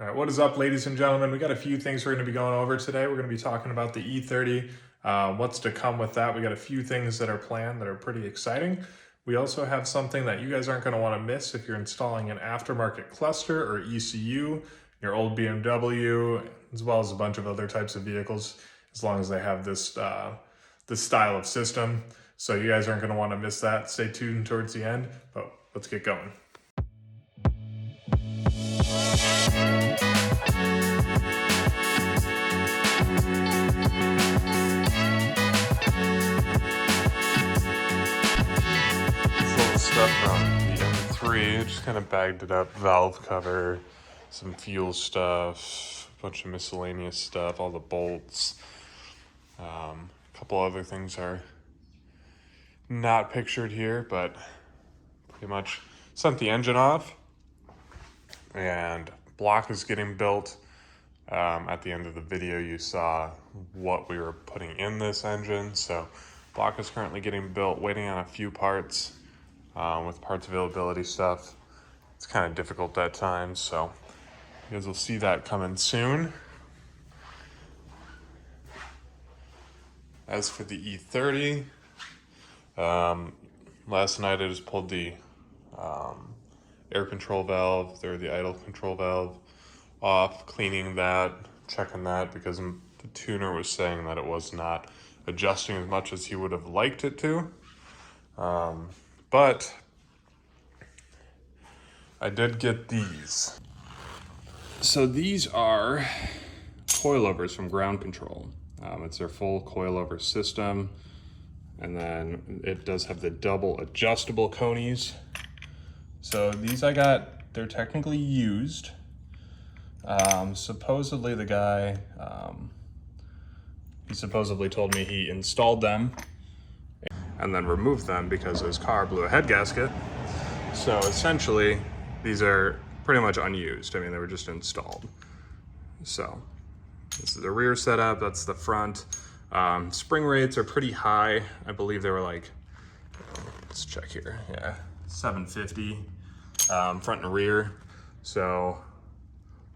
All right, what is up, ladies and gentlemen? We got a few things we're going to be going over today. We're going to be talking about the E30, what's to come with that. We got a few things that are planned that are pretty exciting. We also have something that you guys aren't going to want to miss if you're installing an aftermarket cluster or ECU, your old BMW, as well as a bunch of other types of vehicles, as long as they have this style of system. So you guys aren't going to want to miss that. Stay tuned towards the end, but let's get going. Stuff on the M3, just kind of bagged it up, valve cover, some fuel stuff, a bunch of miscellaneous stuff, all the bolts. A couple other things are not pictured here, but pretty much sent the engine off, and block is getting built. At the end of the video you saw what we were putting in this engine, so block is currently getting built, waiting on a few parts. With parts availability stuff, it's kind of difficult at times, so you guys will see that coming soon. As for the E30, last night I just pulled the air control valve, or the idle control valve, off, cleaning that, checking that, because the tuner was saying that it was not adjusting as much as he would have liked it to. But I did get these. So these are coilovers from Ground Control. It's their full coilover system. And then it does have the double adjustable conies. So these I got, they're technically used. Supposedly the guy, he supposedly told me he installed them and then removed them because his car blew a head gasket. So essentially, these are pretty much unused. I mean, they were just installed. So this is the rear setup, that's the front. Spring rates are pretty high. I believe they were like, let's check here, yeah, 750 front and rear. So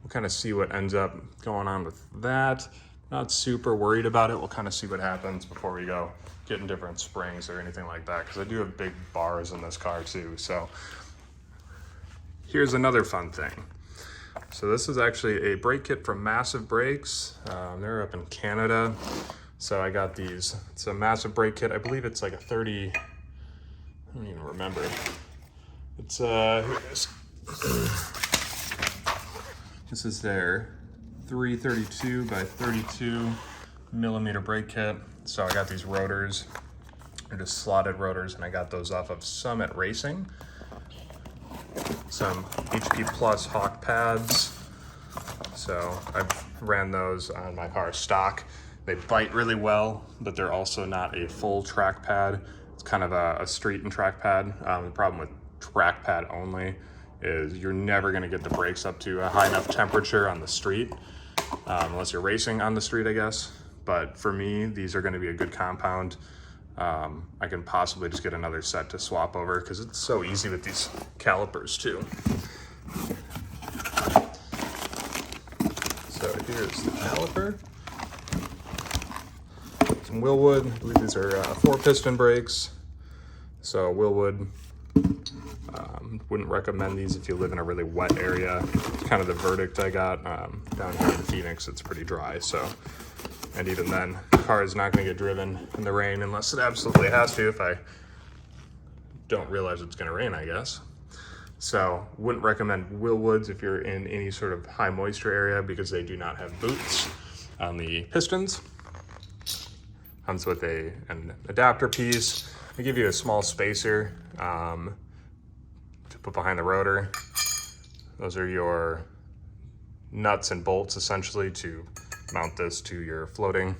we'll kind of see what ends up going on with that. Not super worried about it. We'll kind of see what happens before we go getting different springs or anything like that, because I do have big bars in this car too. So here's another fun thing. So this is actually a brake kit from Massive Brakes. They're up in Canada. So I got these. It's a Massive brake kit. I believe it's like a 30, I don't even remember. It's here it is. This is their 332 by 32 millimeter brake kit. So I got these rotors. They're just slotted rotors, and I got those off of Summit Racing. Some HP Plus Hawk pads. So I've ran those on my car stock. They bite really well, but they're also not a full track pad. It's kind of a street and track pad. The problem with track pad only is you're never gonna get the brakes up to a high enough temperature on the street, unless you're racing on the street, I guess. But for me, these are gonna be a good compound. I can possibly just get another set to swap over, because it's so easy with these calipers too. So here's the caliper. Some Wilwood, I believe these are 4-piston brakes. So Wilwood, wouldn't recommend these if you live in a really wet area. It's kind of the verdict I got. Down here in Phoenix, it's pretty dry, so. And even then, the car is not gonna get driven in the rain unless it absolutely has to, if I don't realize it's gonna rain, I guess. So wouldn't recommend Wilwoods if you're in any sort of high moisture area, because they do not have boots on the pistons. Comes with an adapter piece. They give you a small spacer to put behind the rotor. Those are your nuts and bolts, essentially, to mount this to your floating,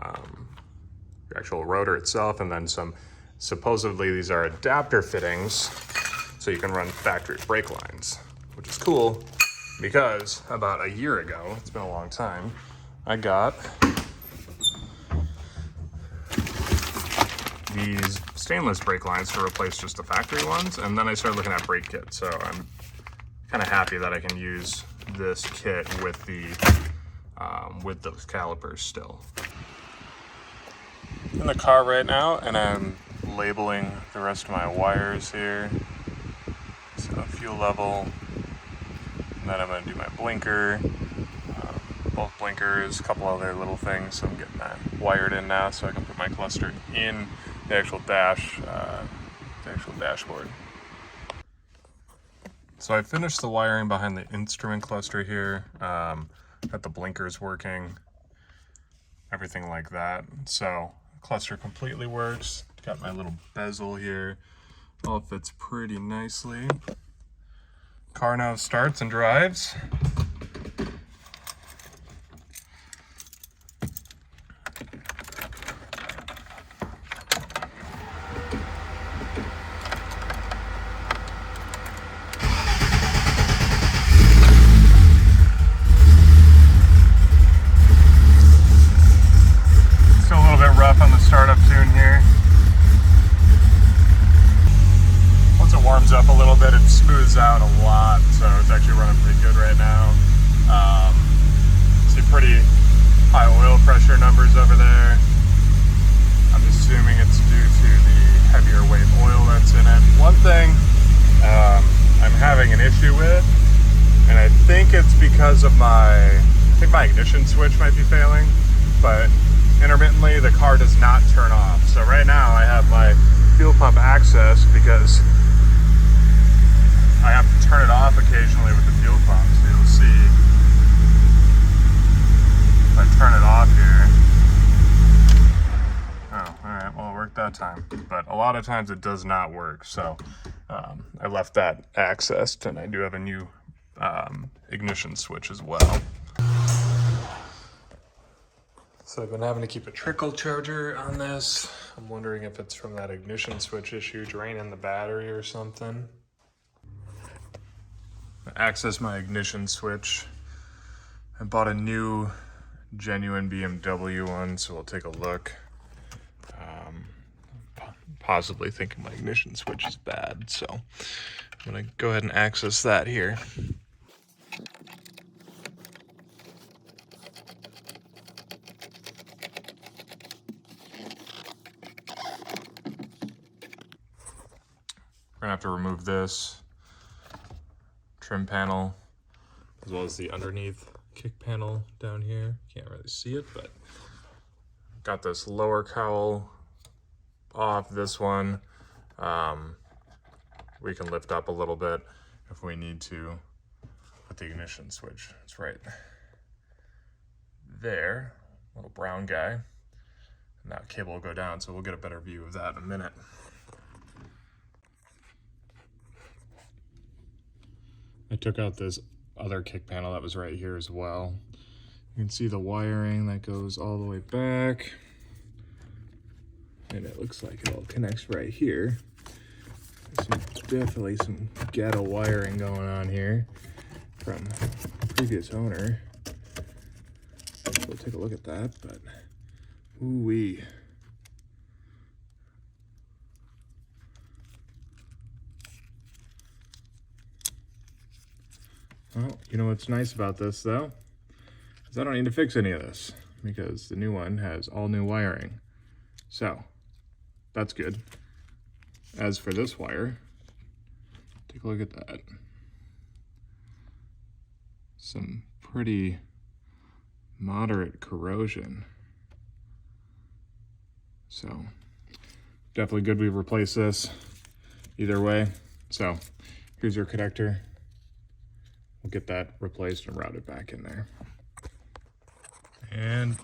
your actual rotor itself, and then some, supposedly these are adapter fittings, so you can run factory brake lines, which is cool, because about a year ago, it's been a long time, I got these stainless brake lines to replace just the factory ones, and then I started looking at brake kits, so I'm kind of happy that I can use this kit with the with those calipers still. In the car right now, and I'm labeling the rest of my wires here. So fuel level, and then I'm going to do my blinker, both blinkers, a couple other little things. So I'm getting that wired in now, so I can put my cluster in the actual dashboard. So I finished the wiring behind the instrument cluster here. Got the blinkers working, everything like that. So cluster completely works. Got my little bezel here. All fits pretty nicely. Car now starts and drives. Still a little bit rough on the startup tune here. Once it warms up a little bit, it smooths out a lot, so it's actually running pretty good right now. See pretty high oil pressure numbers over there. I'm assuming it's due to the heavier weight oil that's in it. One thing I'm having an issue with, and I think it's because of my ignition switch might be failing, but intermittently the car does not turn off. So right now I have my fuel pump access because I have to turn it off occasionally with the fuel pump. So you'll see if I turn it off here. Oh, all right, well it worked that time. But a lot of times it does not work. So I left that accessed, and I do have a new ignition switch as well. So I've been having to keep a trickle charger on this. I'm wondering if it's from that ignition switch issue, draining the battery or something. Access my ignition switch. I bought a new genuine BMW one, so we'll take a look. Possibly thinking my ignition switch is bad, so I'm gonna go ahead and access that here. We're gonna have to remove this trim panel as well as the underneath kick panel down here. Can't really see it, but got this lower cowl off. This one we can lift up a little bit if we need to with the ignition switch. It's right there, little brown guy, and that cable will go down, so we'll get a better view of that in a minute. I took out this other kick panel that was right here as well. You can see the wiring that goes all the way back. And it looks like it all connects right here. There's definitely some ghetto wiring going on here from previous owner. We'll take a look at that, but ooh-wee. Well, you know what's nice about this though, is I don't need to fix any of this because the new one has all new wiring. So that's good. As for this wire, take a look at that. Some pretty moderate corrosion. So definitely good we replaced this either way. So here's your connector. We'll get that replaced and routed back in there. And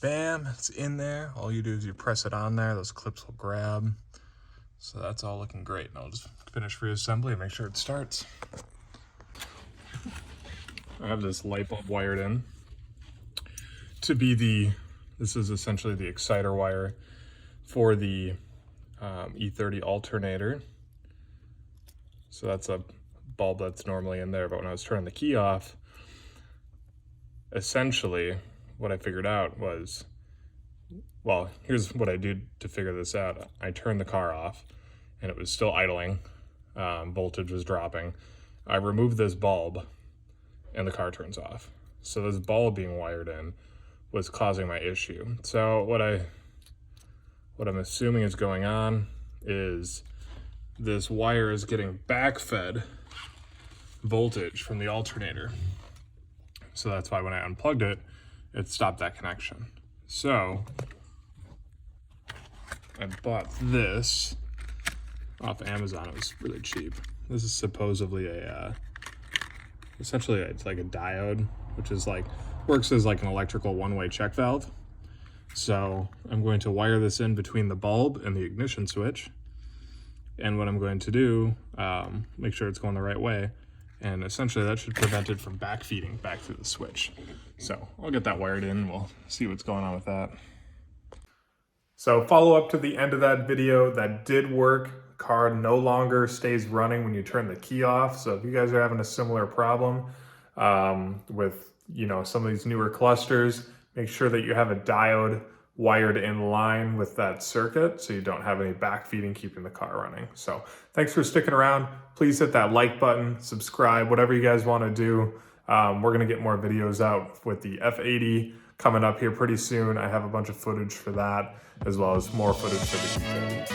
bam, it's in there. All you do is you press it on there, those clips will grab. So that's all looking great. And I'll just finish reassembly and make sure it starts. I have this light bulb wired in to be this is essentially the exciter wire for the E30 alternator. So that's a bulb that's normally in there, but when I was turning the key off, essentially what I figured out was, well, here's what I did to figure this out. I turned the car off and it was still idling. Voltage was dropping. I removed this bulb and the car turns off. So this bulb being wired in was causing my issue. So what I'm assuming is going on is this wire is getting backfed voltage from the alternator. So that's why when I unplugged it, it stopped that connection. So I bought this off Amazon. It was really cheap. This is supposedly essentially it's like a diode, which is like, works as like an electrical one-way check valve. So I'm going to wire this in between the bulb and the ignition switch. And what I'm going to do, make sure it's going the right way. And essentially that should prevent it from backfeeding back through the switch. So I'll get that wired in. We'll see what's going on with that. So follow up to the end of that video, that did work. Car no longer stays running when you turn the key off. So if you guys are having a similar problem with, you know, some of these newer clusters, make sure that you have a diode wired in line with that circuit so you don't have any backfeeding keeping the car running. So thanks for sticking around. Please hit that like button, subscribe, whatever you guys want to do. We're going to get more videos out with the F80 coming up here pretty soon. I have a bunch of footage for that, as well as more footage for the E30.